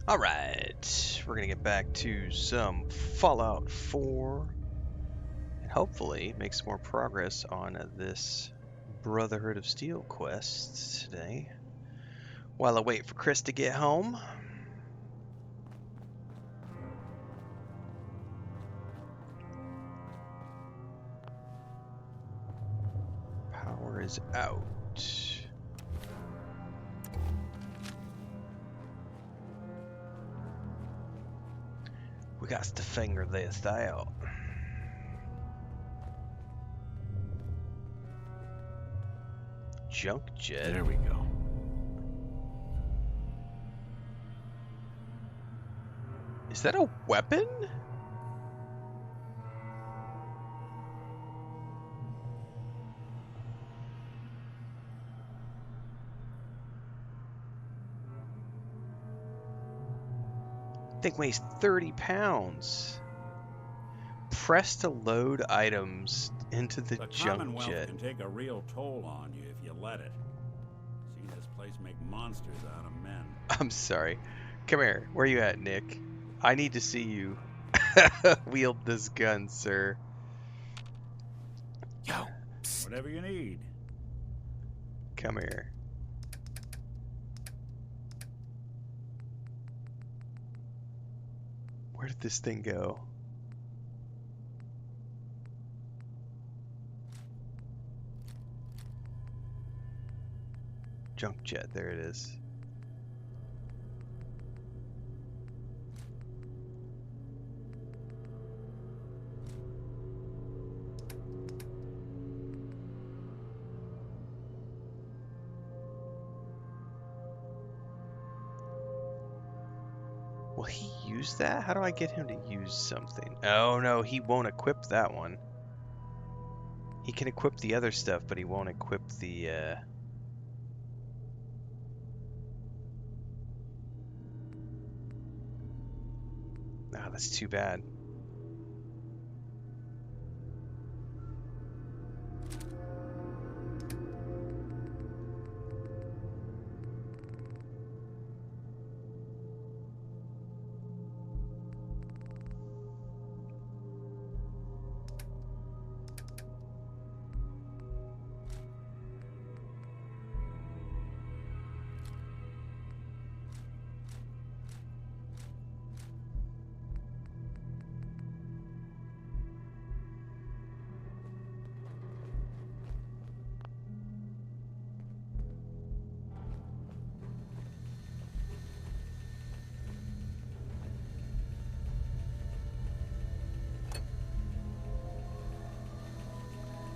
Alright, we're gonna get back to some Fallout 4 and hopefully make some more progress on this Brotherhood of Steel quest today. While I wait for Chris to get home. Power is out. We got to figure this out. Junk jet. There we go. Is that a weapon? Thing weighs 30 pounds. Press to load items into the junk Commonwealth jet. can take a real toll on you if you let it. Seen this place make monsters out of men. I'm sorry. Come here. Where you at, Nick? I need to see you wield this gun, sir. Yo, whatever you need. Come here. Where did this thing go? Junk jet, there it is. Will he use that? How do I get him to use something? Oh no, he won't equip that one. He can equip the other stuff, but he won't equip the Ah, that's too bad.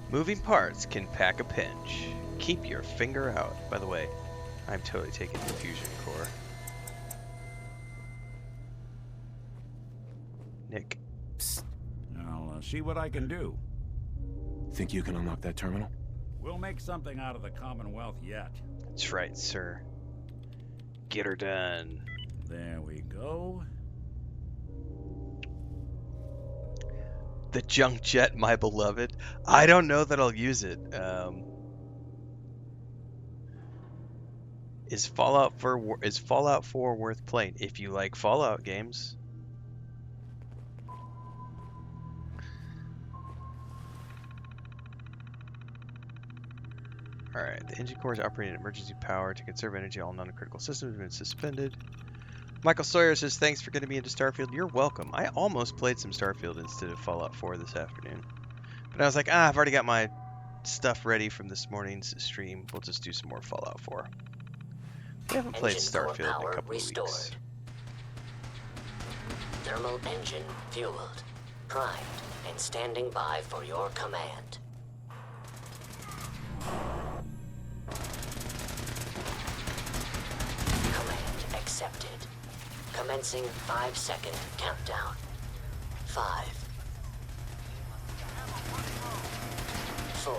Moving parts can pack a pinch. Keep your finger out. By the way, I'm totally taking the fusion core. Nick. Psst. I'll see what I can do. Think you can unlock that terminal? We'll make something out of the Commonwealth yet. That's right, sir. Get her done. There we go. The junk jet, my beloved. I don't know that I'll use it. Is Fallout 4 worth playing? If you like Fallout games. Alright, the engine core is operating at emergency power to conserve energy. All non-critical systems have been suspended. Michael Sawyer says, thanks for getting me into Starfield. You're welcome. I almost played some Starfield instead of Fallout 4 this afternoon. But I was like, I've already got my stuff ready from this morning's stream. We'll just do some more Fallout 4. We haven't played Starfield in a couple of weeks. Thermal engine fueled, primed, and standing by for your command. Command accepted. Commencing 5-second countdown. 5, 4,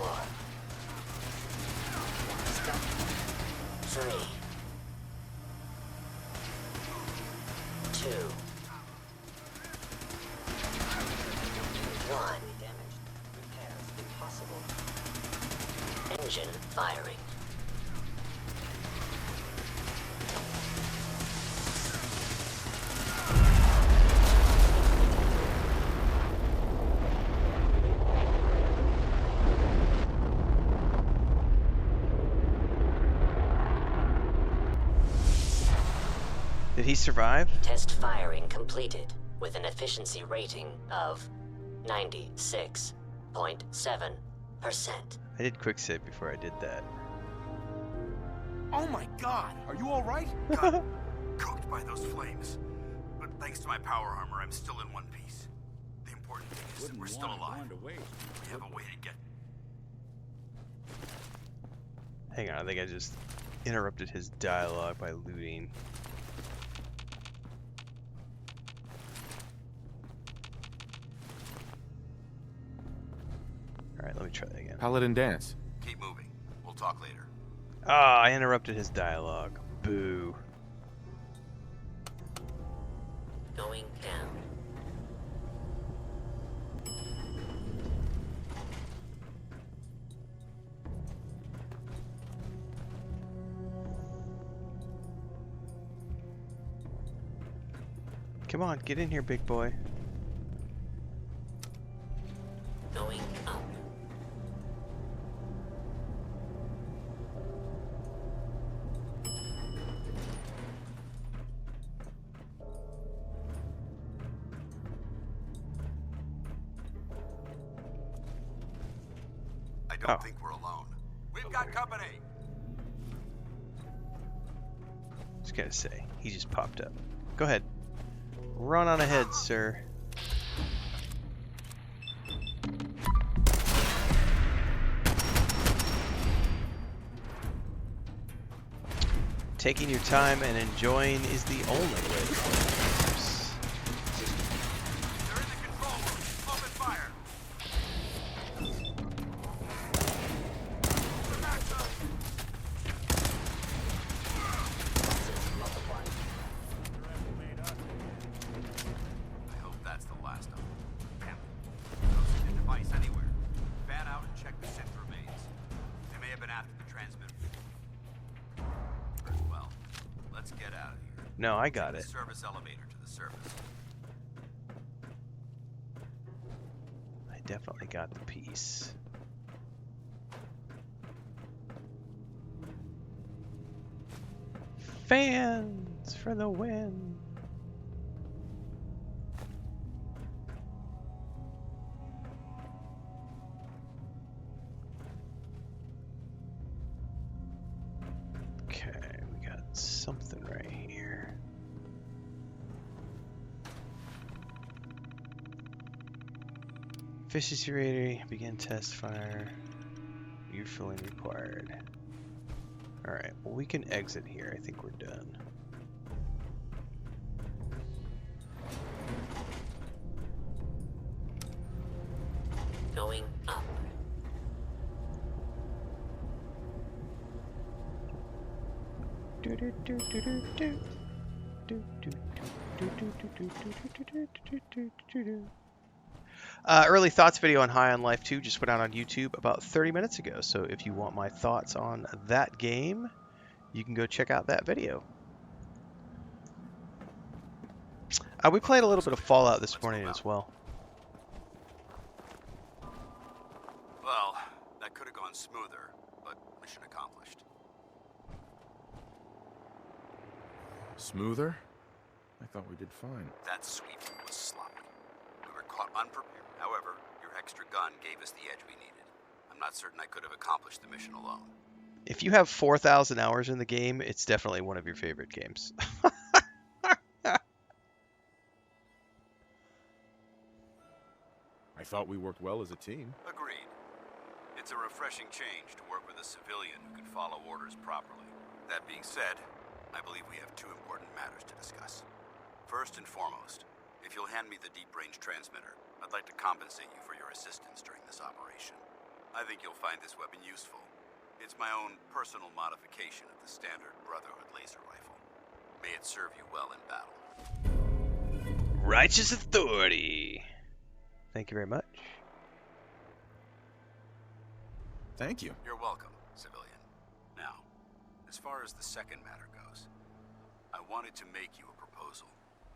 3, 2, 1. Engine firing. Did he survive? Test firing completed with an efficiency rating of 96.7%. I did quick save before I did that. Oh my god! Are you alright? Got cooked by those flames. But thanks to my power armor, I'm still in one piece. The important thing is that Wouldn't we're still want it alive. going to waste. We have a way to get... Hang on, I think I just interrupted his dialogue by looting. Alright, let me try that again. Paladin dance. Keep moving. We'll talk later. Ah, I interrupted his dialogue. Boo. Going down. Come on, get in here, big boy. Going up. I don't think we're alone. We've got company! Just gotta say, he just popped up. Go ahead. Run on ahead, sir. Taking your time and enjoying is the only way to play games. They're in the control room. Open fire! I hope that's the last of them. Damn. No such a device anywhere. Fan out and check the synth remains. They may have been after the transmitter. Well, let's get out of here. No, I got The it. service elevator to the surface. I definitely got the piece. Fans for the win. Okay, we got something right here. Efficiency rating, begin test fire. Refueling required. Alright, well we can exit here. I think we're done. Going up. Early thoughts video on High on Life 2 just went out on YouTube about 30 minutes ago. So if you want my thoughts on that game, you can go check out that video. We played a little bit of Fallout this morning as well. Well, that could have gone smoother, but mission accomplished. Smoother? I thought we did fine. That sweep was sloppy. We were caught unprepared. However, your extra gun gave us the edge we needed. I'm not certain I could have accomplished the mission alone. If you have 4,000 hours in the game, it's definitely one of your favorite games. I thought we worked well as a team. Agreed. It's a refreshing change to work with a civilian who can follow orders properly. That being said, I believe we have two important matters to discuss. First and foremost, if you'll hand me the deep-range transmitter, I'd like to compensate you for your assistance during this operation. I think you'll find this weapon useful. It's my own personal modification of the standard Brotherhood laser rifle. May it serve you well in battle. Righteous authority. Thank you very much. Thank you. You're welcome, civilian. Now, as far as the second matter goes, I wanted to make you a proposal.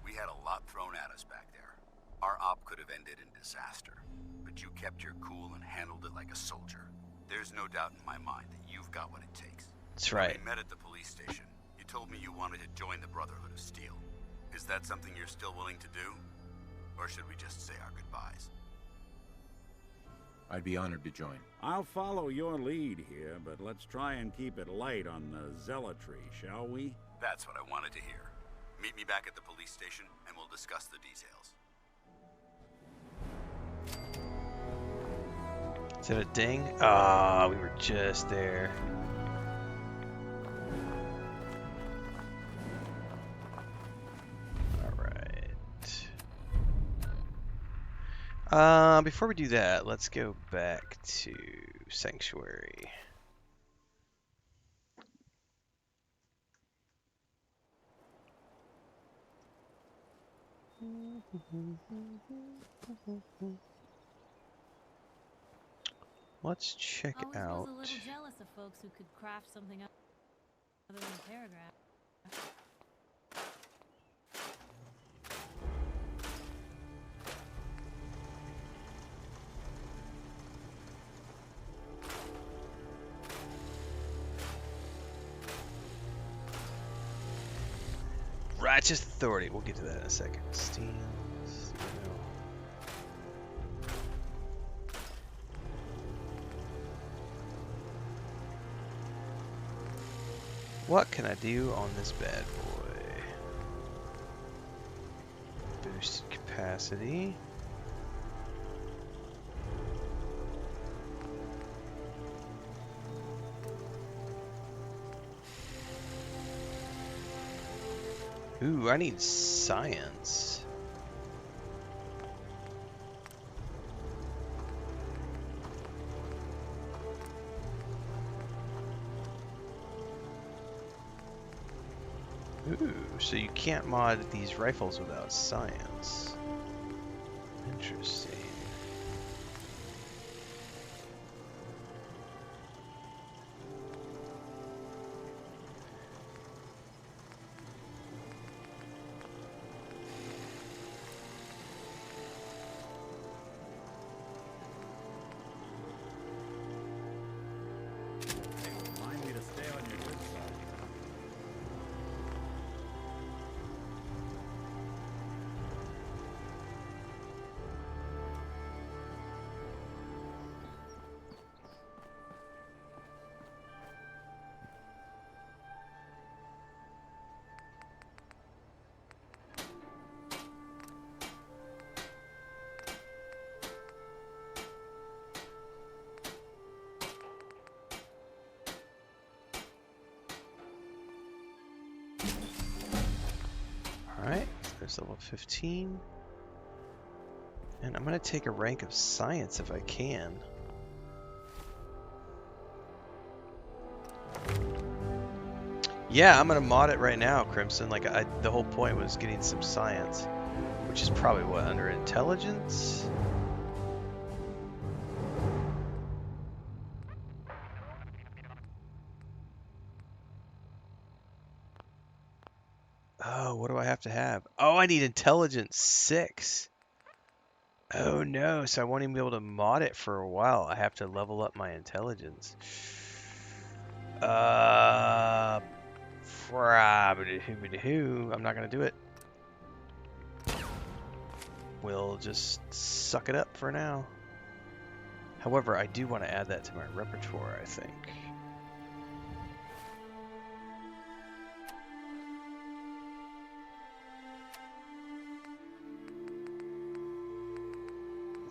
We had a lot thrown at us back there. Our op could have ended in disaster, but you kept your cool and handled it like a soldier. There's no doubt in my mind that you've got what it takes. That's right. We met at the police station. You told me you wanted to join the Brotherhood of Steel. Is that something you're still willing to do? Or should we just say our goodbyes? I'd be honored to join. I'll follow your lead here, but let's try and keep it light on the zealotry, shall we? That's what I wanted to hear. Meet me back at the police station, and we'll discuss the details. Is that a ding? Ah, we were just there. Alright. Before we do that, let's go back to Sanctuary. Let's check Always out. was a little jealous of folks who could craft something other than a paragraph. Righteous Authority. We'll get to that in a second. Steam. What can I do on this bad boy? Boosted capacity. Ooh, I need science. Ooh, so you can't mod these rifles without science. Interesting. Remind me to stay on your good side. Alright, there's level 15. And I'm going to take a rank of science if I can. Yeah, I'm going to mod it right now, Crimson. Like, the whole point was getting some science. Which is probably, what, under intelligence? Oh, what do I have to have? Oh, I need intelligence 6. Oh no, so I won't even be able to mod it for a while. I have to level up my intelligence. I'm not gonna do it. We'll just suck it up for now. However, I do want to add that to my repertoire, I think.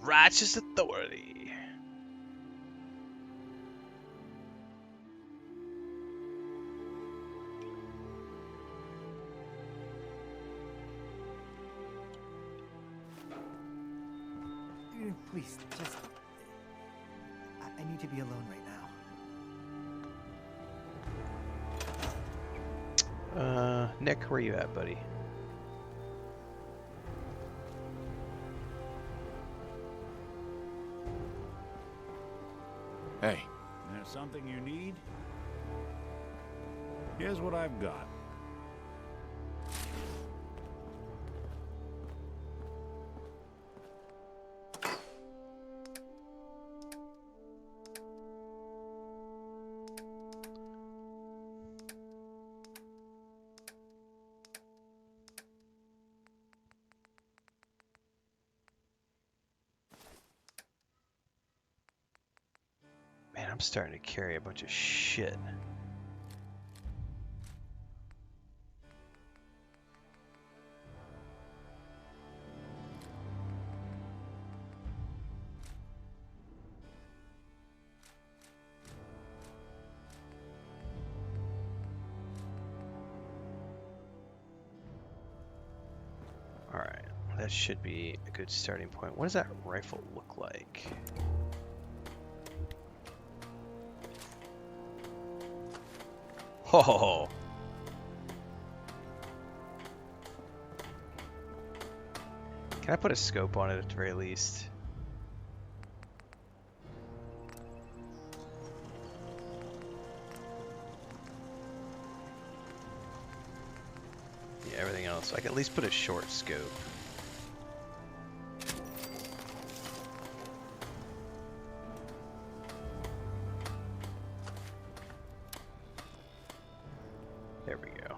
Righteous Authority. Please, just... I need to be alone right now. Nick, where you at, buddy? Hey. There's something you need? Here's what I've got. starting to carry a bunch of shit. Alright, that should be a good starting point. What does that rifle look like? Oh! Can I put a scope on it at the very least? Yeah, everything else. I can at least put a short scope. There we go.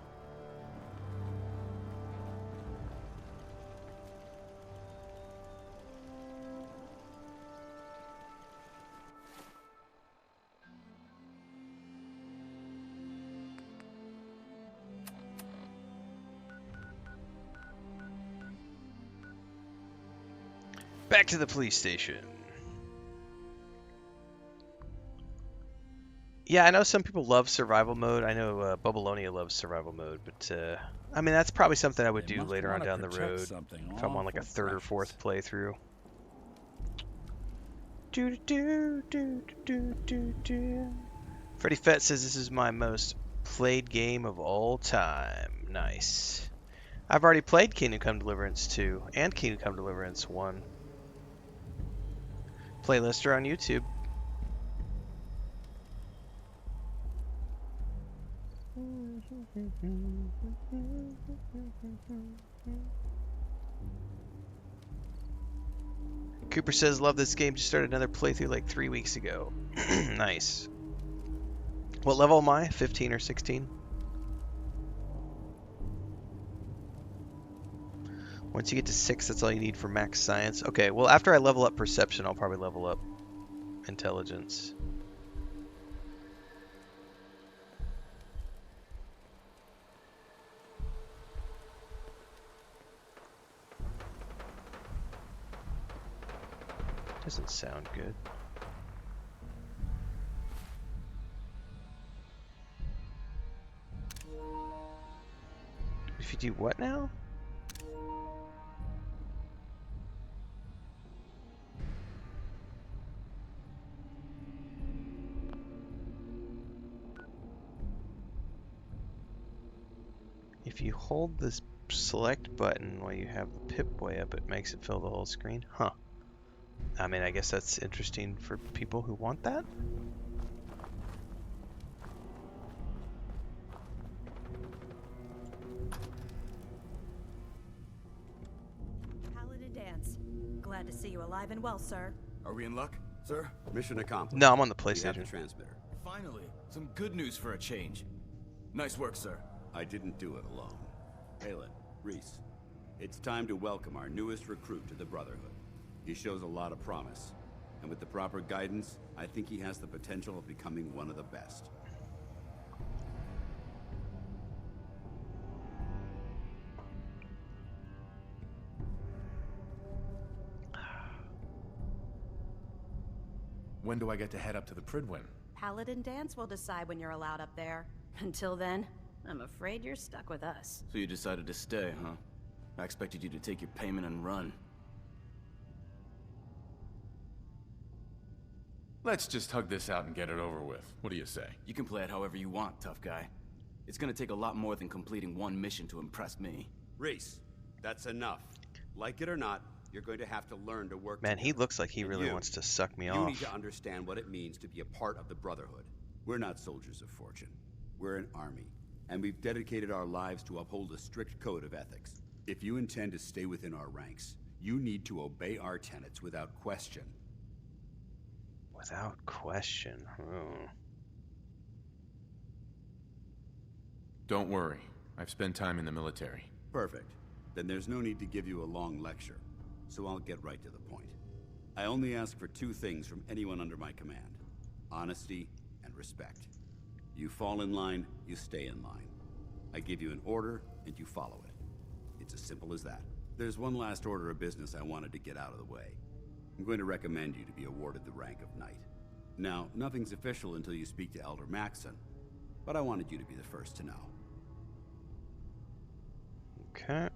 Back to the police station. Yeah, I know some people love survival mode. I know Bubalonia loves survival mode, but I mean that's probably something I would They do must later on wanna down the protect road something if I'm on like a awful third or precious. fourth playthrough. Do do do do do do. Freddy Fett says this is my most played game of all time. Nice. I've already played Kingdom Come Deliverance 2 and Kingdom Come Deliverance 1. Playlists are on YouTube. Cooper says, love this game, just started another playthrough like 3 weeks ago. Nice. What level am I? 15 or 16? Once you get to 6, that's all you need for max science. Okay, well after I level up perception, I'll probably level up intelligence. Doesn't sound good. If you do what now? If you hold this select button while you have the Pip-Boy up, it makes it fill the whole screen? Huh. I mean, I guess that's interesting for people who want that. Paladin Dance. Glad to see you alive and well, sir. Are we in luck? Sir, mission accomplished. No, I'm on the We have the PlayStation. transmitter. Finally, some good news for a change. Nice work, sir. I didn't do it alone. Palin, Reese, it's time to welcome our newest recruit to the Brotherhood. He shows a lot of promise, and with the proper guidance, I think he has the potential of becoming one of the best. When do I get to head up to the Pridwin? Paladin Dance will decide when you're allowed up there. Until then, I'm afraid you're stuck with us. So you decided to stay, huh? I expected you to take your payment and run. Let's just hug this out and get it over with. What do you say? You can play it however you want, tough guy. It's gonna take a lot more than completing one mission to impress me. Reese, that's enough. Like it or not, you're going to have to learn to work Man, he together. looks like he And really you, wants to suck me You off. need to understand what it means to be a part of the Brotherhood. We're not soldiers of fortune. We're an army, and we've dedicated our lives to uphold a strict code of ethics. If you intend to stay within our ranks, you need to obey our tenets without question. Without question. Hmm. Don't worry. I've spent time in the military. Perfect. Then there's no need to give you a long lecture, so I'll get right to the point. I only ask for two things from anyone under my command. honesty, and respect. You fall in line, you stay in line. I give you an order, and you follow it. It's as simple as that. There's one last order of business I wanted to get out of the way. I'm going to recommend you to be awarded the rank of Knight. Now, nothing's official until you speak to Elder Maxson, but I wanted you to be the first to know. Okay.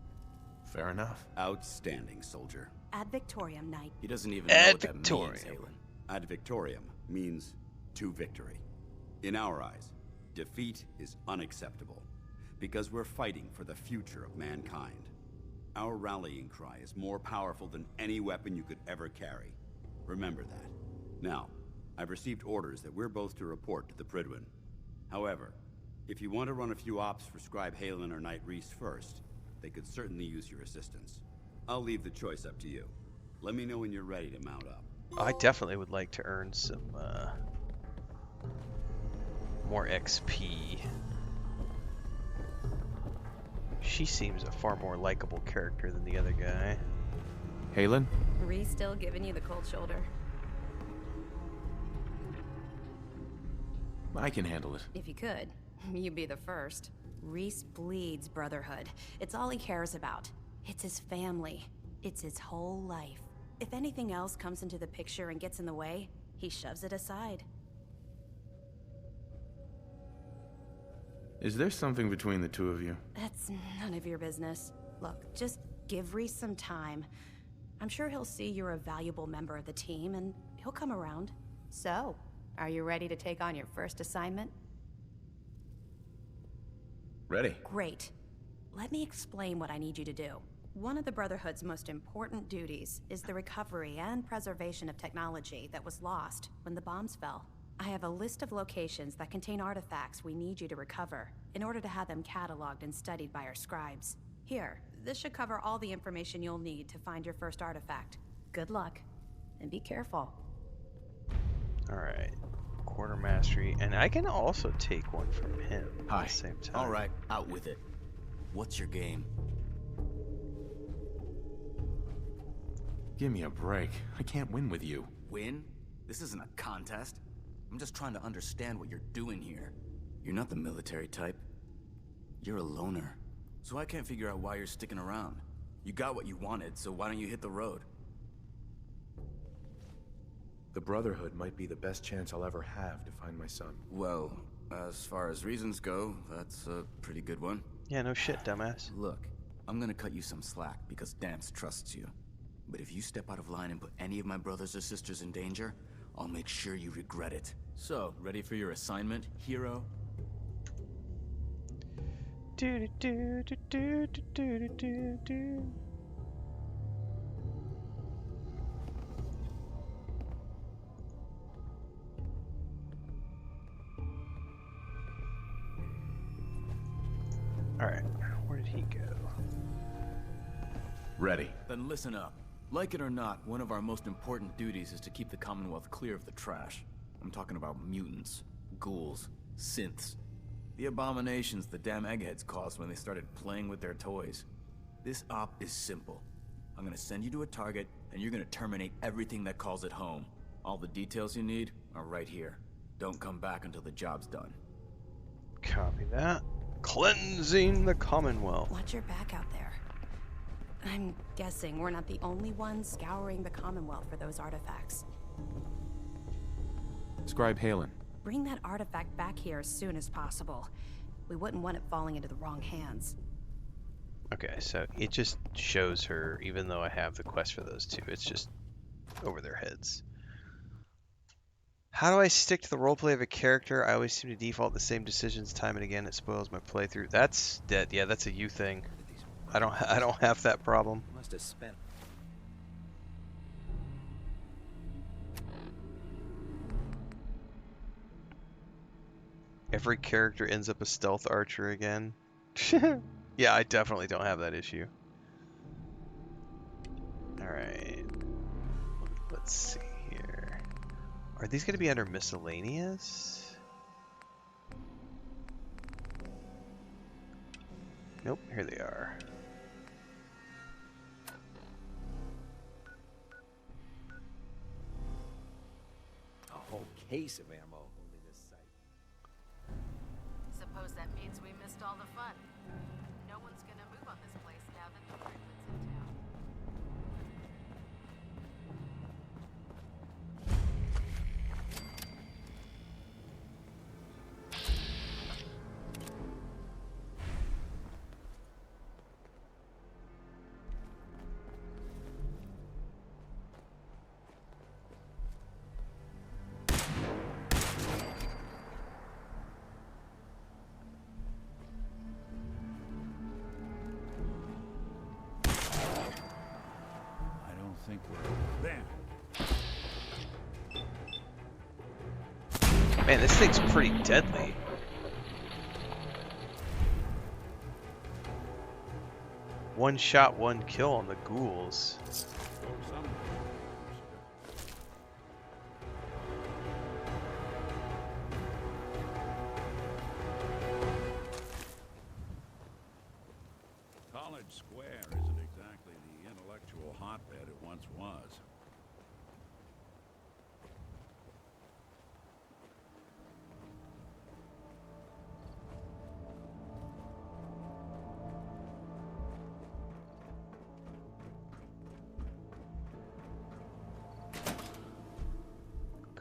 Fair enough. Outstanding, soldier. Ad Victoriam, Knight. He doesn't even know Ad what that means, Victoriam. Aelin. Ad Victoriam means to victory. In our eyes, defeat is unacceptable, because we're fighting for the future of mankind. Our rallying cry is more powerful than any weapon you could ever carry. Remember that. Now, I've received orders that we're both to report to the Pridwin. However, if you want to run a few ops for Scribe Halen or Knight Reese first, they could certainly use your assistance. I'll leave the choice up to you. Let me know when you're ready to mount up. I definitely would like to earn some more XP. She seems a far more likable character than the other guy. Halen? Reese still giving you the cold shoulder. I can handle it. If you could, you'd be the first. Reese bleeds brotherhood. It's all he cares about. It's his family. It's his whole life. If anything else comes into the picture and gets in the way, he shoves it aside. Is there something between the two of you? That's none of your business. Look, just give Reese some time. I'm sure he'll see you're a valuable member of the team, and he'll come around. So, are you ready to take on your first assignment? Ready. Great. Let me explain what I need you to do. One of the Brotherhood's most important duties is the recovery and preservation of technology that was lost when the bombs fell. I have a list of locations that contain artifacts we need you to recover in order to have them cataloged and studied by our scribes. Here, this should cover all the information you'll need to find your first artifact. Good luck, and be careful. Alright. Quarter mastery. And I can also take one from him Hi. at the same time. All right, out with it. What's your game? Give me a break. I can't win with you. Win? This isn't a contest. I'm just trying to understand what you're doing here. You're not the military type. You're a loner. So I can't figure out why you're sticking around. You got what you wanted, so why don't you hit the road? The Brotherhood might be the best chance I'll ever have to find my son. Well, as far as reasons go, that's a pretty good one. Yeah, no shit, dumbass. Look, I'm gonna cut you some slack because Dance trusts you. But if you step out of line and put any of my brothers or sisters in danger, I'll make sure you regret it. So, ready for your assignment, hero? Do do do do do do do do. All right, where did he go? Ready. Then listen up. Like it or not, one of our most important duties is to keep the Commonwealth clear of the trash. I'm talking about mutants, ghouls, synths. The abominations the damn eggheads caused when they started playing with their toys. This op is simple. I'm gonna send you to a target, and you're gonna terminate everything that calls it home. All the details you need are right here. Don't come back until the job's done. Copy that. Cleansing the Commonwealth. Watch your back out there. I'm guessing we're not the only ones scouring the Commonwealth for those artifacts. Scribe Halen. Bring that artifact back here as soon as possible. We wouldn't want it falling into the wrong hands. Okay, so it just shows her, even though I have the quest for those two, it's just over their heads. How do I stick to the roleplay of a character? I always seem to default the same decisions time and again. It spoils my playthrough. That's dead. Yeah, that's a you thing. I don't have that problem. Must have spent. Every character ends up a stealth archer again. Yeah, I definitely don't have that issue. Alright. Let's see here. Are these going to be under miscellaneous? Nope, here they are. case of ammo into this site. Suppose that means we missed all the fun. No one's gonna move on this place now that the Brooklyn's in town. I don't think we're there. Man, this thing's pretty deadly. One shot, one kill on the ghouls. Some College Square isn't exactly the intellectual hotbed it once was.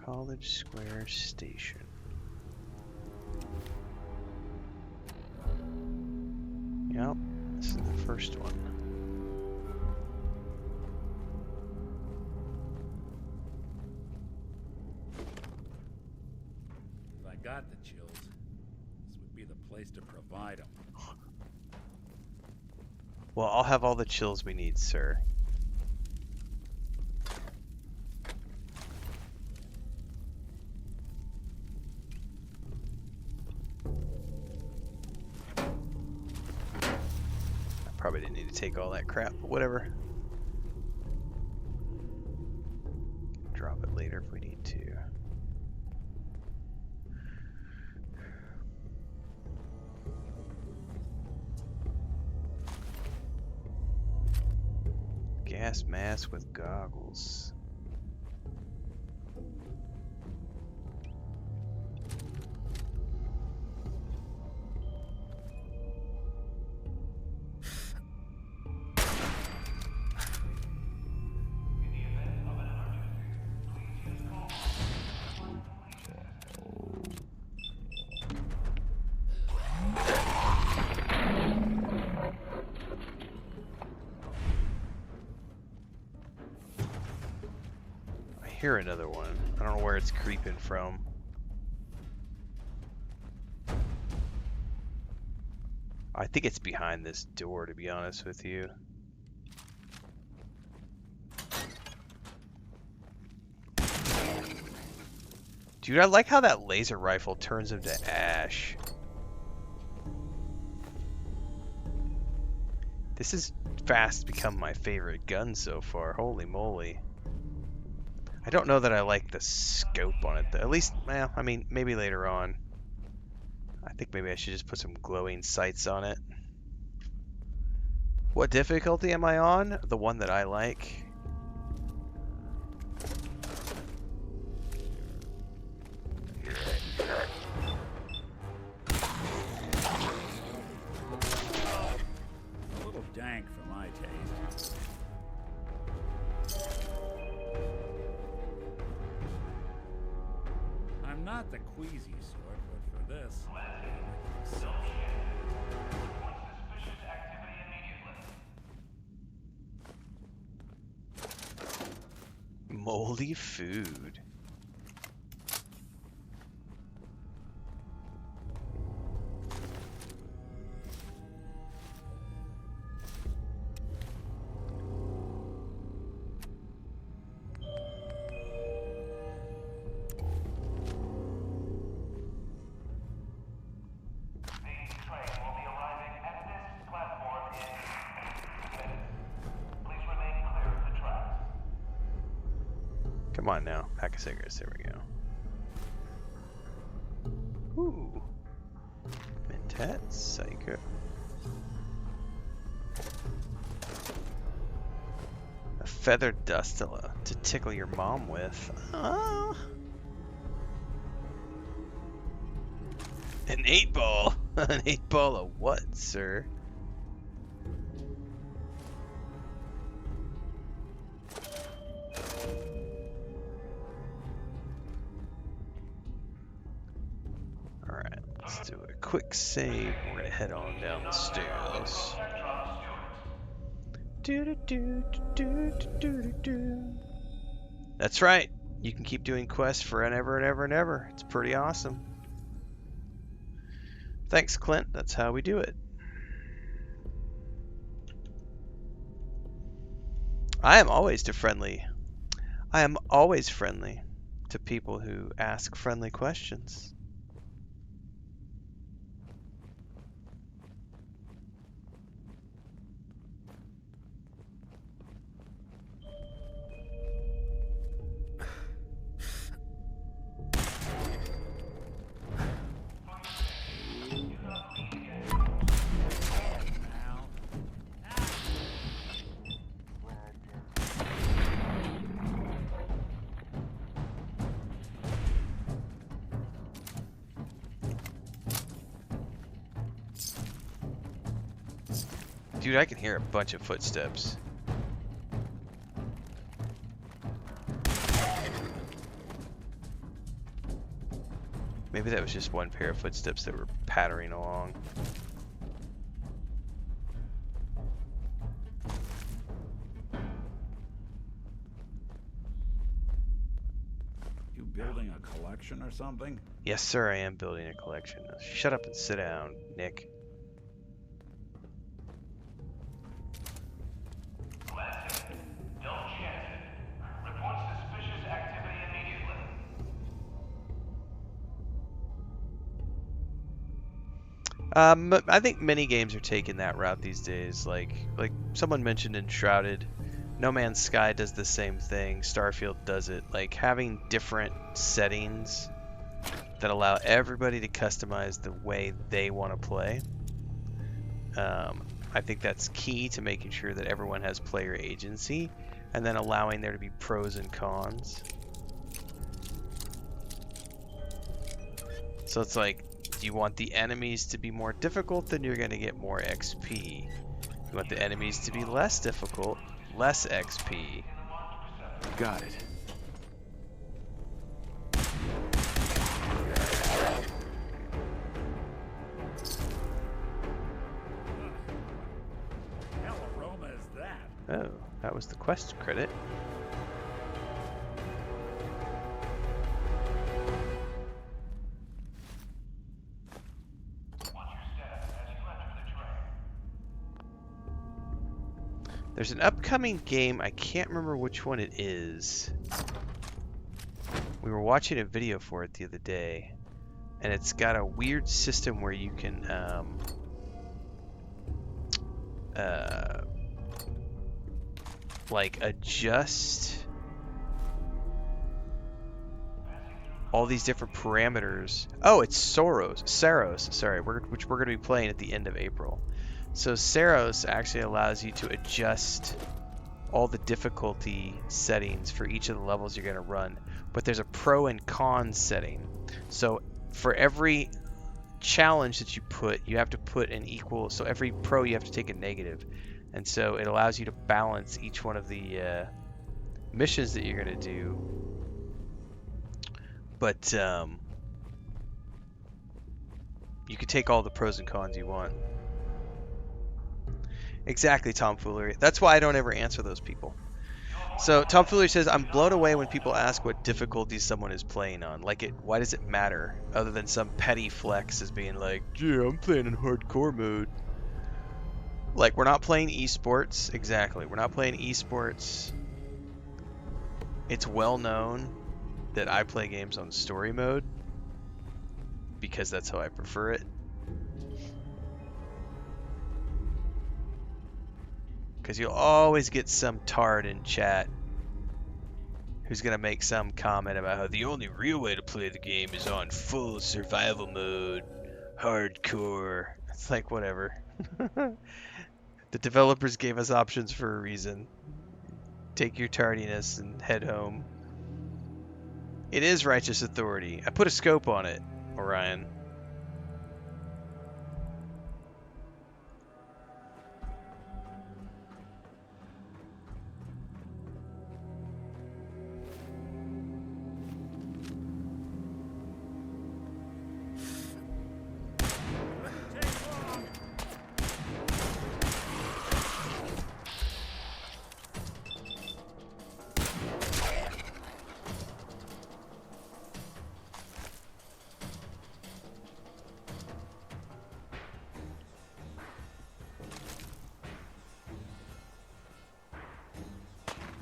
College Square Station. Yep, this is the first one. If I got the chills, this would be the place to provide them. Well, I'll have all the chills we need, sir. Probably didn't need to take all that crap, but whatever. Drop it later if we need to. Gas mask with goggles. I hear another one. I don't know where it's creeping from. I think it's behind this door, to be honest with you. Dude, I like how that laser rifle turns him to ash. This has fast become my favorite gun so far. Holy moly. I don't know that I like the scope on it, though. At least, well, I mean, maybe later on. I think maybe I should just put some glowing sights on it. What difficulty am I on? The one that I like. A little dank for my taste. I'm not the queasy sort, but for this, Moldy food. Come on now, pack of cigarettes, there we go. Ooh. Mentat, Psycho. A feathered dustilla to tickle your mom with. Oh. An 8-ball? An 8-ball of what, sir? Alright, let's do a quick save. We're gonna head on down the stairs. That's right. You can keep doing quests forever and ever and ever. It's pretty awesome. Thanks, Clint. That's how we do it. I am always friendly to people who ask friendly questions. Dude, I can hear a bunch of footsteps. Maybe that was just one pair of footsteps that were pattering along. You building a collection or something? Yes, sir, I am building a collection. Now, shut up and sit down, Nick. I think many games are taking that route these days. Like someone mentioned in Shrouded, No Man's Sky does the same thing. Starfield does it. Like having different settings that allow everybody to customize the way they want to play. I think that's key to making sure that everyone has player agency, and then allowing there to be pros and cons. So it's like, do you want the enemies to be more difficult? Then you're going to get more XP. You want the enemies to be less difficult, less XP. Got it. Hell aroma is that? Oh, that was the quest credit. There's an upcoming game, I can't remember which one it is. We were watching a video for it the other day, and it's got a weird system where you can like adjust all these different parameters. Oh, it's Saros, sorry, which we're going to be playing at the end of April. So Saros actually allows you to adjust all the difficulty settings for each of the levels you're going to run, but there's a pro and con setting. So for every challenge that you put, you have to put an equal, so every pro you have to take a negative, and so it allows you to balance each one of the missions that you're going to do. But you can take all the pros and cons you want. Exactly, tomfoolery. That's why I don't ever answer those people. So tomfoolery says, I'm blown away when people ask what difficulty someone is playing on. Like, why does it matter? Other than some petty flex as being like, yeah, I'm playing in hardcore mode. Like, we're not playing esports. Exactly, we're not playing esports. It's well known that I play games on story mode because that's how I prefer it. Because you'll always get some tard in chat who's going to make some comment about how the only real way to play the game is on full survival mode, hardcore. It's like, whatever. The developers gave us options for a reason. Take your tardiness and head home. It is righteous authority. I put a scope on it, Orion.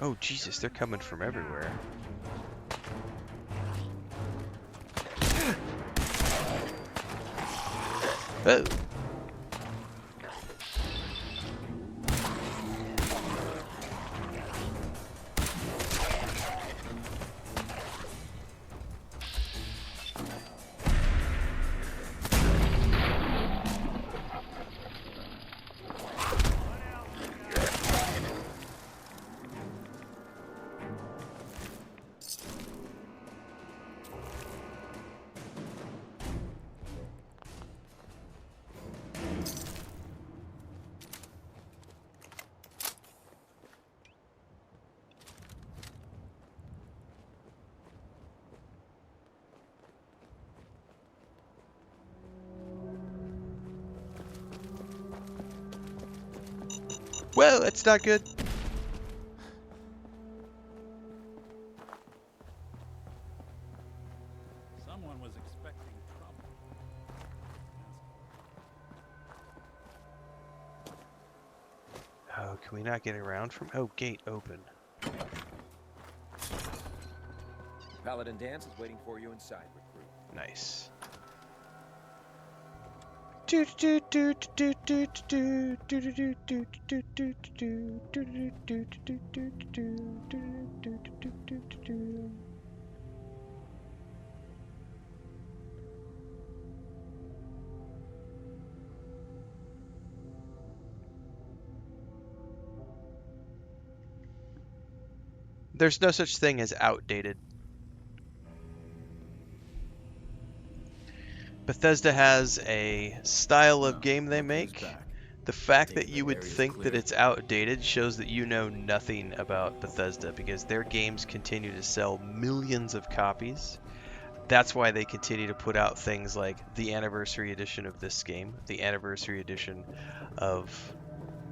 Oh, Jesus, they're coming from everywhere. Oh. Whoa, that's not good. Someone was expecting trouble. Oh, can we not get around from... Oh, gate open. Paladin Dance is waiting for you inside, recruit. Nice. There's no such thing as outdated. Bethesda has a style of game they make. The fact that you would think that it's outdated shows that you know nothing about Bethesda, because their games continue to sell millions of copies. That's why they continue to put out things like the anniversary edition of this game, the anniversary edition of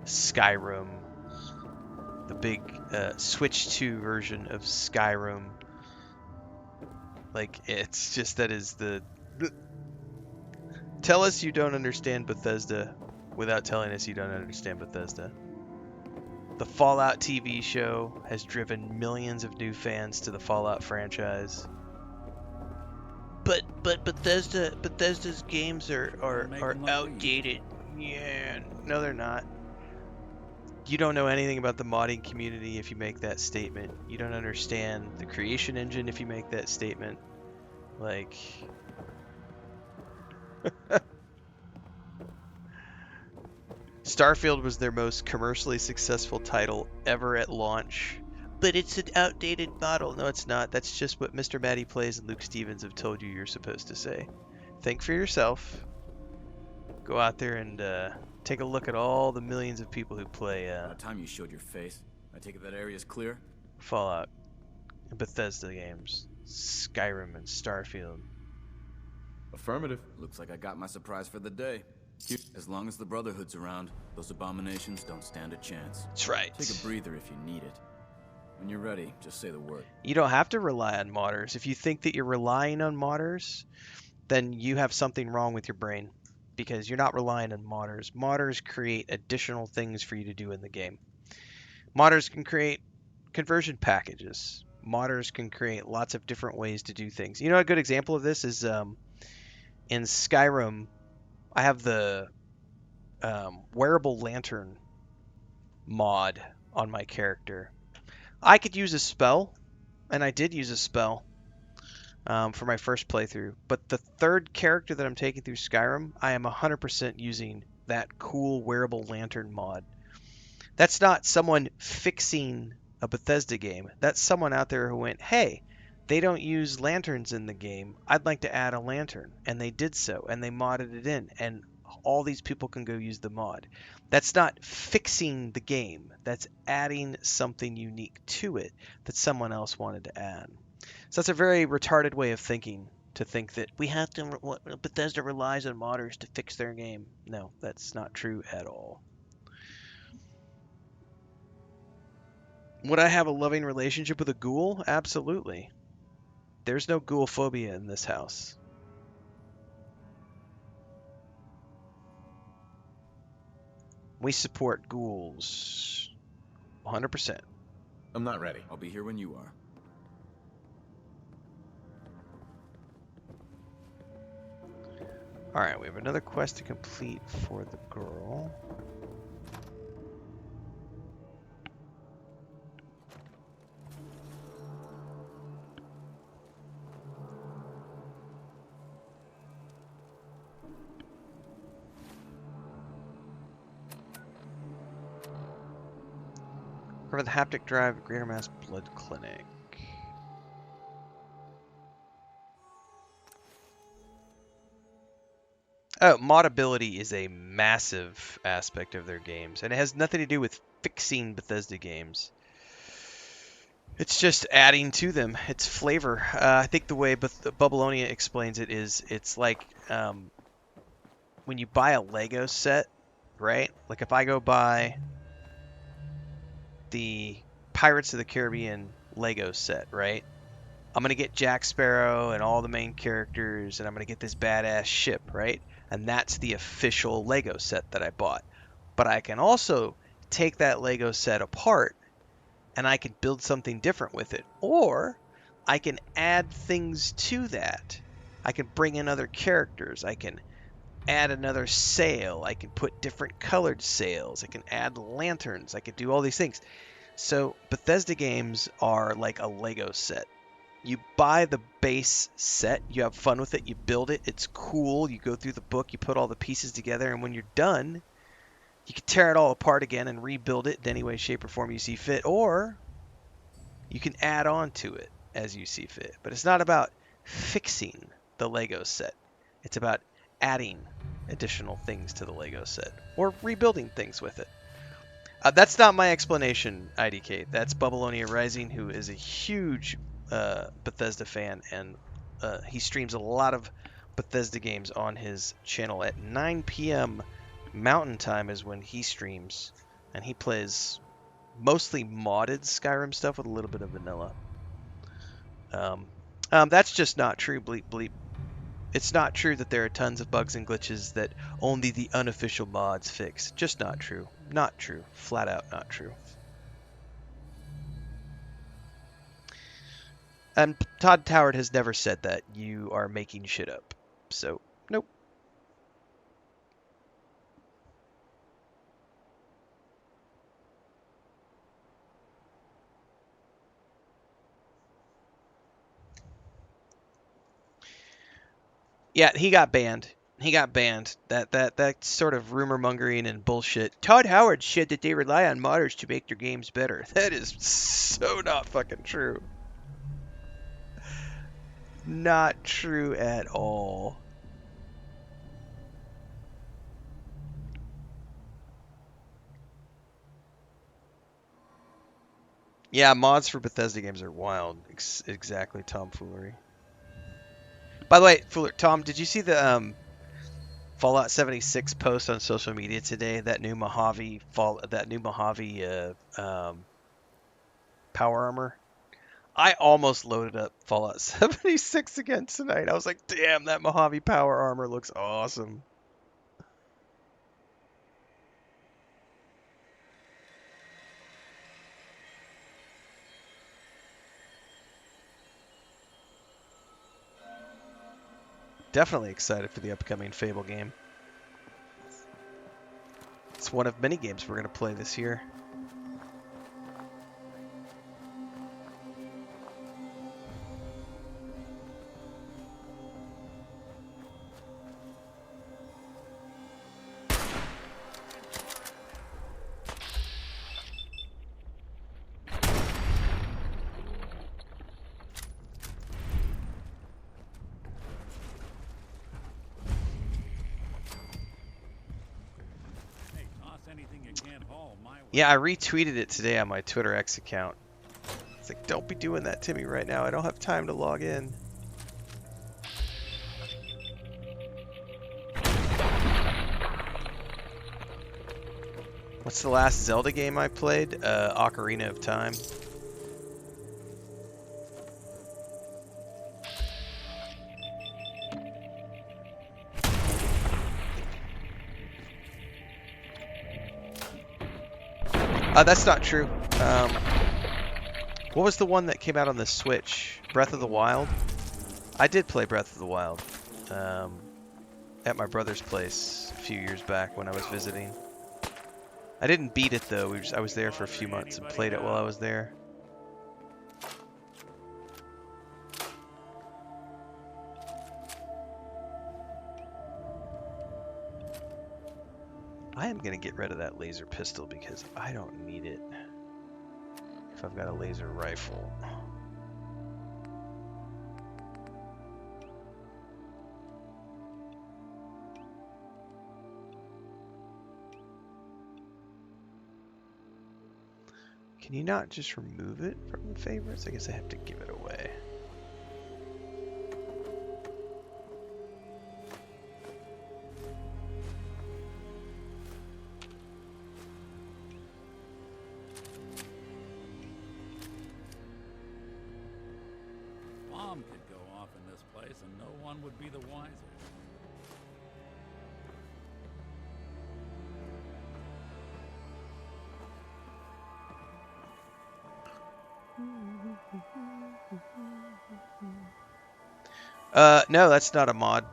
Skyrim, the big Switch 2 version of Skyrim. Like, it's just that is the... Tell us you don't understand Bethesda without telling us you don't understand Bethesda. The Fallout TV show has driven millions of new fans to the Fallout franchise. But Bethesda's games are outdated. Yeah, no they're not. You don't know anything about the modding community if you make that statement. You don't understand the creation engine if you make that statement. Like... Starfield was their most commercially successful title ever at launch. But it's an outdated model. No, it's not. That's just what Mr. Matty Plays and Luke Stevens have told you you're supposed to say. Think for yourself. Go out there and take a look at all the millions of people who play By the time you showed your face, I take it that area's clear? Fallout, and Bethesda games, Skyrim and Starfield. Affirmative. Looks like I got my surprise for the day. As long as the Brotherhood's around, those abominations don't stand a chance. That's right. Take a breather if you need it. When you're ready, just say the word. You don't have to rely on modders. If you think that you're relying on modders, then you have something wrong with your brain, because you're not relying on modders. Modders create additional things for you to do in the game. Modders can create conversion packages. Modders can create lots of different ways to do things. You know, a good example of this is in Skyrim, I have the wearable lantern mod on my character. I could use a spell, and I did use a spell for my first playthrough. But the third character that I'm taking through Skyrim, I am 100% using that cool wearable lantern mod. That's not someone fixing a Bethesda game. That's someone out there who went, hey, they don't use lanterns in the game. I'd like to add a lantern. And they did so, and they modded it in. And all these people can go use the mod. That's not fixing the game. That's adding something unique to it that someone else wanted to add. So that's a very retarded way of thinking, to think that we have to, Bethesda relies on modders to fix their game. No, that's not true at all. Would I have a loving relationship with a ghoul? Absolutely. There's no ghoul phobia in this house. We support ghouls 100%. I'm not ready. I'll be here when you are. Alright, we have another quest to complete for the girl. Recover the haptic drive at Greater Mass Blood Clinic. Oh, modability is a massive aspect of their games, and it has nothing to do with fixing Bethesda games. It's just adding to them. It's flavor. I think the way Bubbleonia explains it is it's like when you buy a Lego set, right? Like if I go buy the Pirates of the Caribbean Lego set, right? I'm going to get Jack Sparrow and all the main characters, and I'm going to get this badass ship, right? And that's the official Lego set that I bought. But I can also take that Lego set apart, and I can build something different with it. Or I can add things to that. I can bring in other characters. I can add another sail. I can put different colored sails. I can add lanterns. I can do all these things. So Bethesda games are like a Lego set. You buy the base set, you have fun with it, you build it, it's cool, you go through the book, you put all the pieces together, and when you're done, you can tear it all apart again and rebuild it in any way, shape, or form you see fit, or you can add on to it as you see fit. But it's not about fixing the Lego set. It's about adding additional things to the Lego set, or rebuilding things with it. That's not my explanation, IDK. That's Bubbleonia Rising, who is a huge Bethesda fan, and he streams a lot of Bethesda games on his channel at 9 p.m. Mountain Time is when he streams, and he plays mostly modded Skyrim stuff with a little bit of vanilla. That's just not true, bleep bleep. It's not true that there are tons of bugs and glitches that only the unofficial mods fix. Just not true. Not true. Flat out not true. And Todd Howard has never said that. You are making shit up. So, nope. Yeah, he got banned. He got banned. That sort of rumor mongering and bullshit. Todd Howard said that they rely on modders to make their games better. That is so not fucking true. Not true at all. Yeah, mods for Bethesda games are wild. Exactly, tomfoolery. By the way, Tom, did you see the Fallout 76 post on social media today? That new Mojave power armor. I almost loaded up Fallout 76 again tonight. I was like, damn, that Mojave power armor looks awesome. Definitely excited for the upcoming Fable game. It's one of many games we're going to play this year. Yeah, I retweeted it today on my Twitter X account. It's like, don't be doing that to me right now. I don't have time to log in. What's the last Zelda game I played? Ocarina of Time. That's not true. What was the one that came out on the Switch? Breath of the Wild? I did play Breath of the Wild at my brother's place a few years back when I was visiting. I didn't beat it though. I was there for a few months and played it while I was there. I am going to get rid of that laser pistol because I don't need it if I've got a laser rifle. Can you not just remove it from the favorites? I guess I have to give it away. Bomb could go off in this place and no one would be the wiser. No, that's not a mod.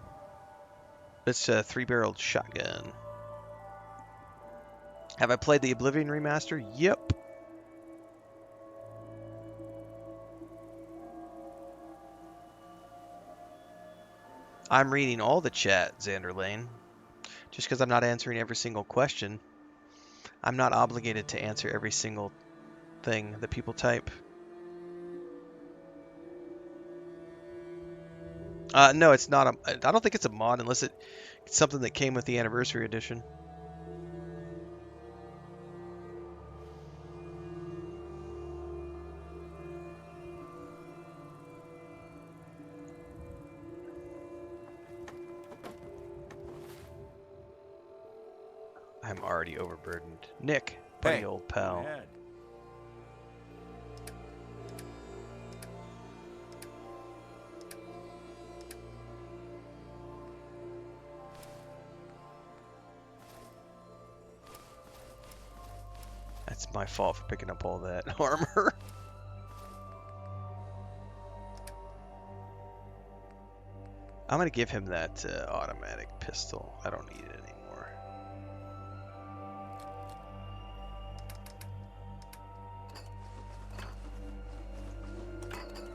It's a 3-barreled shotgun. Have I played the Oblivion remaster? Yep. I'm reading all the chat, Xander Lane. Just because I'm not answering every single question, I'm not obligated to answer every single thing that people type. No, it's not. I don't think it's a mod unless it's something that came with the anniversary edition. I'm already overburdened. Nick, buddy, Hey, old pal. go ahead. That's my fault for picking up all that armor. I'm gonna give him that automatic pistol. I don't need it anymore.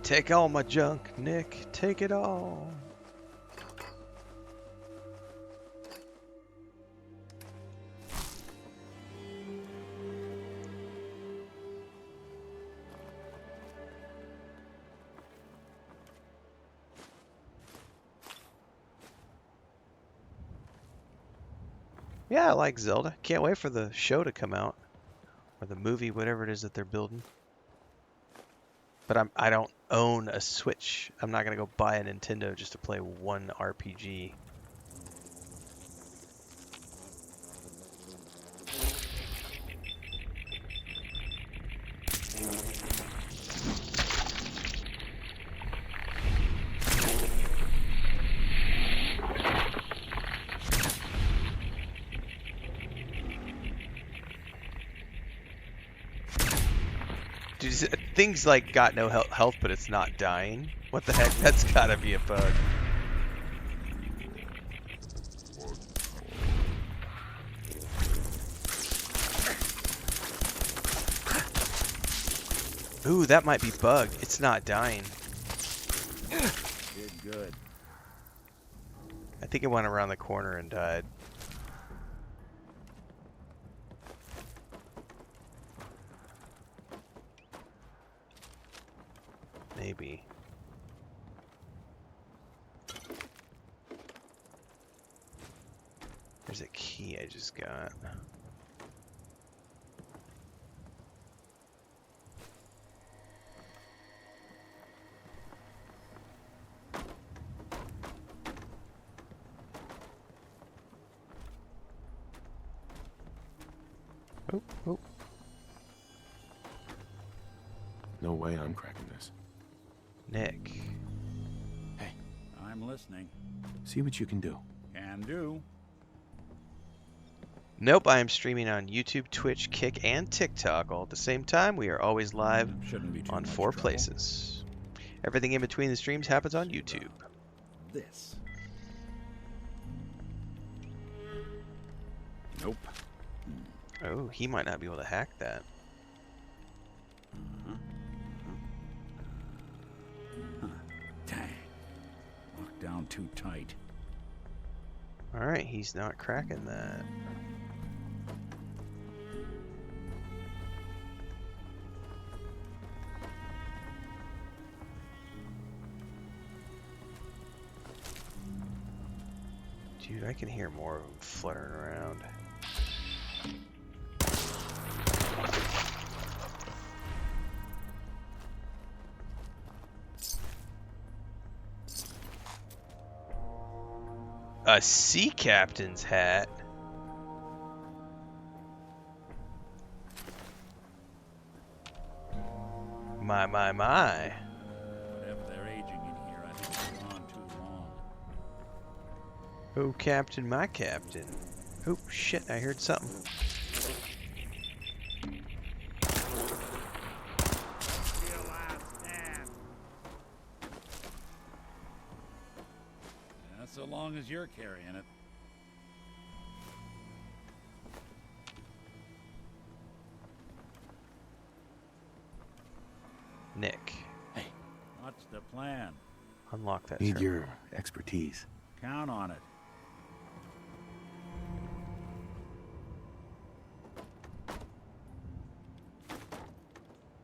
Take all my junk, Nick. Take it all. Yeah, I like Zelda. Can't wait for the show to come out. Or the movie, whatever it is that they're building. But I don't own a Switch. I'm not going to go buy a Nintendo just to play one RPG. Dude, things like got no health, but it's not dying. What the heck? That's gotta be a bug. Ooh, that might be bugged. It's not dying. Did good. I think it went around the corner and died. Maybe. There's a key I just got. Oh, oh. No way I'm cracking this. Nick. Hey, I'm listening. see what you can do. Can do. Nope, I am streaming on YouTube, Twitch, Kick, and TikTok all at the same time. We are always live Shouldn't be too on much 4 trouble. places. Everything in between the streams happens on YouTube. This. Nope. Oh, he might not be able to hack that. Dang. Locked down too tight. Alright, he's not cracking that. Dude, I can hear more of them fluttering around. A sea captain's hat? My. Whatever they're aging in here, I think it's gone too long. Oh, Captain, my captain. Oh, shit, I heard something. Yeah, so long as you're carrying it. Nick. Hey. What's the plan? Unlock that Need terminal. your expertise. Count on it.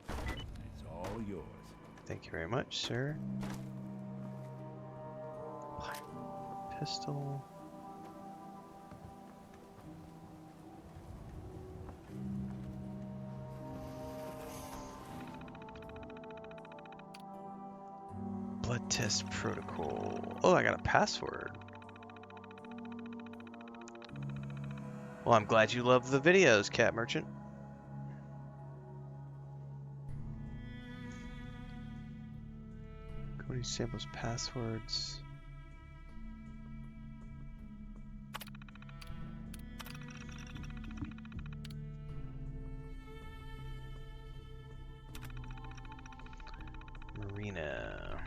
It's all yours. Thank you very much, sir. Pistol. Blood test protocol. Oh, I got a password. Well, I'm glad you love the videos, Cat Merchant. Coding samples passwords. Marina.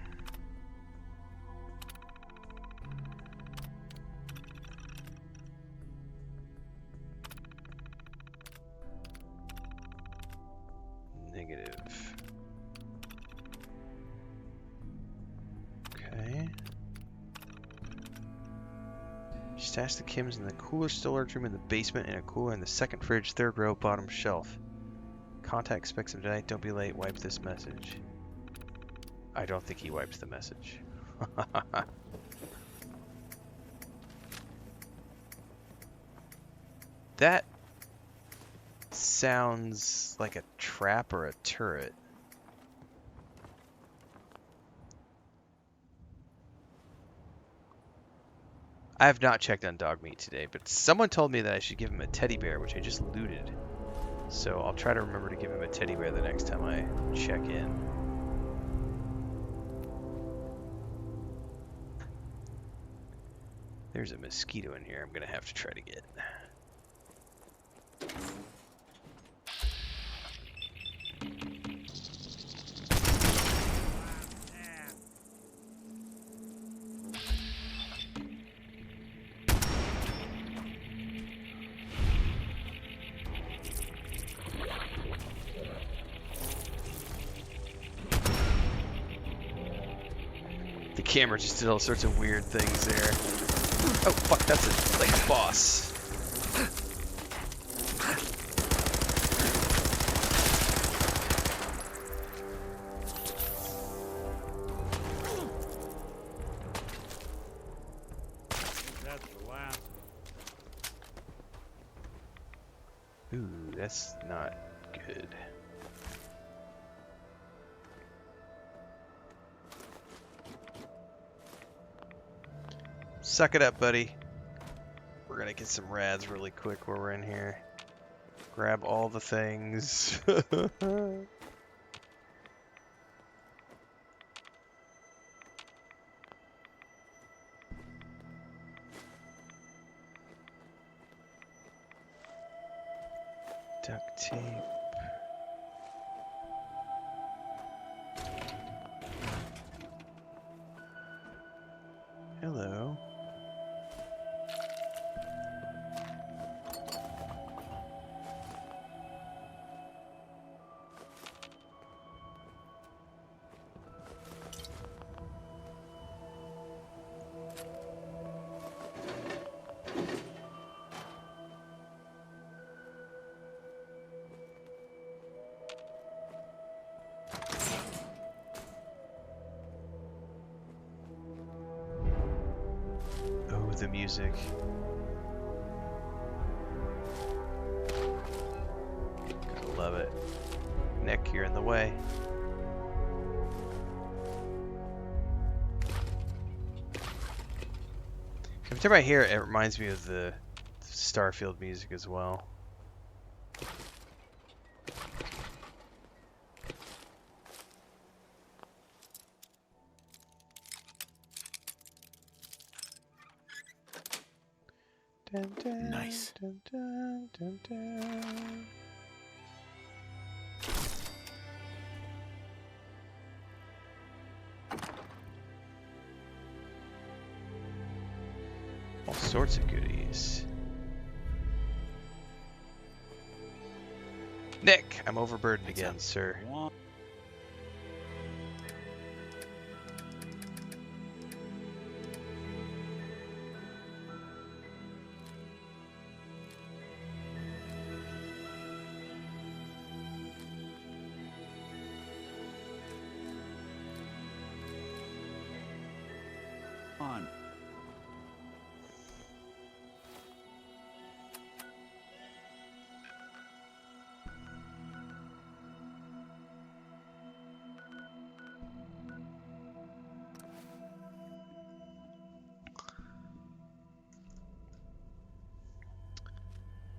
Negative. Okay. Stash the chems in the cooler storage room in the basement and a cooler in the second fridge, third row, bottom shelf. Contact specs of tonight. Don't be late. Wipe this message. I don't think he wiped the message. That sounds like a trap or a turret. I have not checked on dog meat today, but someone told me that I should give him a teddy bear, which I just looted. So I'll try to remember to give him a teddy bear the next time I check in. There's a mosquito in here I'm gonna have to try to get. The camera just did all sorts of weird things there. Oh fuck, that's a boss. That's the last. Ooh, that's not good. Suck it up, buddy. We're gonna get some rads really quick while we're in here. Grab all the things. Duct tape. Hello. Oh, the music. Gotta love it. Nick, you're in the way. Every time I hear it, it reminds me of the Starfield music as well. Dun, dun, Nice. dun, dun, dun, dun. All sorts of goodies. Nick, I'm overburdened again, sir. On.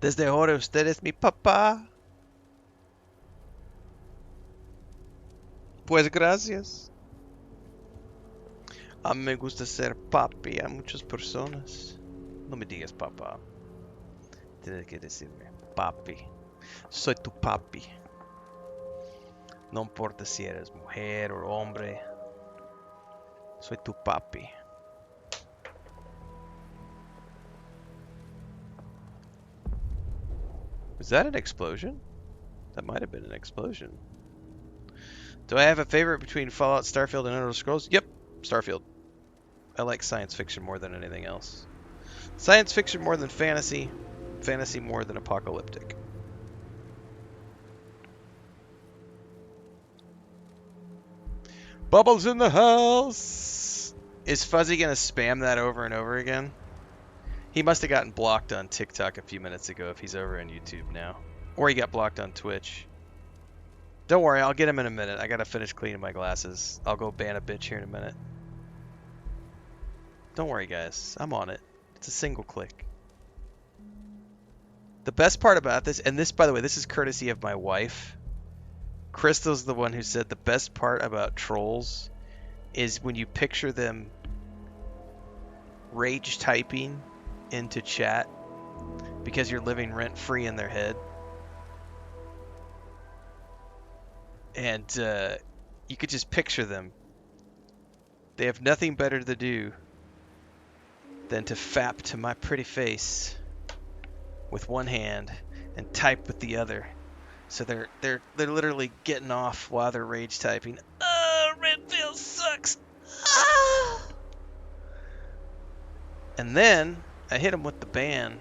Desde ahora usted es mi papá. Pues gracias. A mí me gusta ser papi a muchas personas. No me digas papá. Tienes que decirme papi. Soy tu papi. No importa si eres mujer o hombre. Soy tu papi. Was that an explosion? That might have been an explosion. Do I have a favorite between Fallout, Starfield, and Elder Scrolls? Yep, Starfield. I like science fiction more than anything else. Science fiction more than fantasy. Fantasy more than apocalyptic. Bubbles in the house! Is Fuzzy gonna spam that over and over again? He must have gotten blocked on TikTok a few minutes ago if he's over on YouTube now. Or he got blocked on Twitch. Don't worry, I'll get him in a minute. I gotta finish cleaning my glasses. I'll go ban a bitch here in a minute. Don't worry, guys. I'm on it. It's a single click. The best part about this, and this, by the way, this is courtesy of my wife. Crystal's the one who said the best part about trolls is when you picture them rage typing into chat because you're living rent-free in their head. And you could just picture them. They have nothing better to do than to fap to my pretty face with one hand and type with the other. So they're literally getting off while they're rage typing. Oh, Renfail sucks. Ah! And then I hit them with the ban,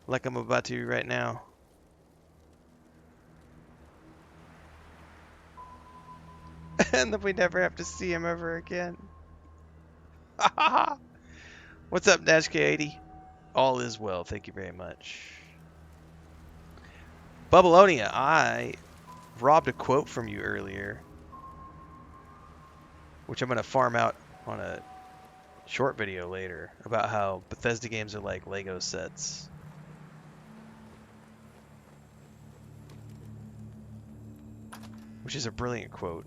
like I'm about to right now. And then we never have to see him ever again. What's up, NashK80? All is well, thank you very much. Bubbleonia, I robbed a quote from you earlier, which I'm going to farm out on a short video later about how Bethesda games are like Lego sets. Which is a brilliant quote.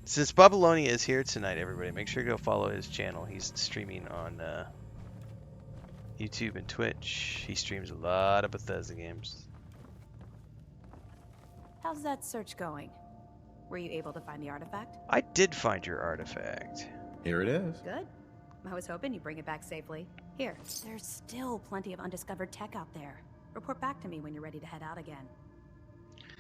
Since Bubbleonia is here tonight, everybody, make sure to go follow his channel. He's streaming on YouTube and Twitch. He streams a lot of Bethesda games. How's that search going? Were you able to find the artifact? I did find your artifact. Here it is. Good. I was hoping you'd bring it back safely. Here, there's still plenty of undiscovered tech out there. Report back to me when you're ready to head out again.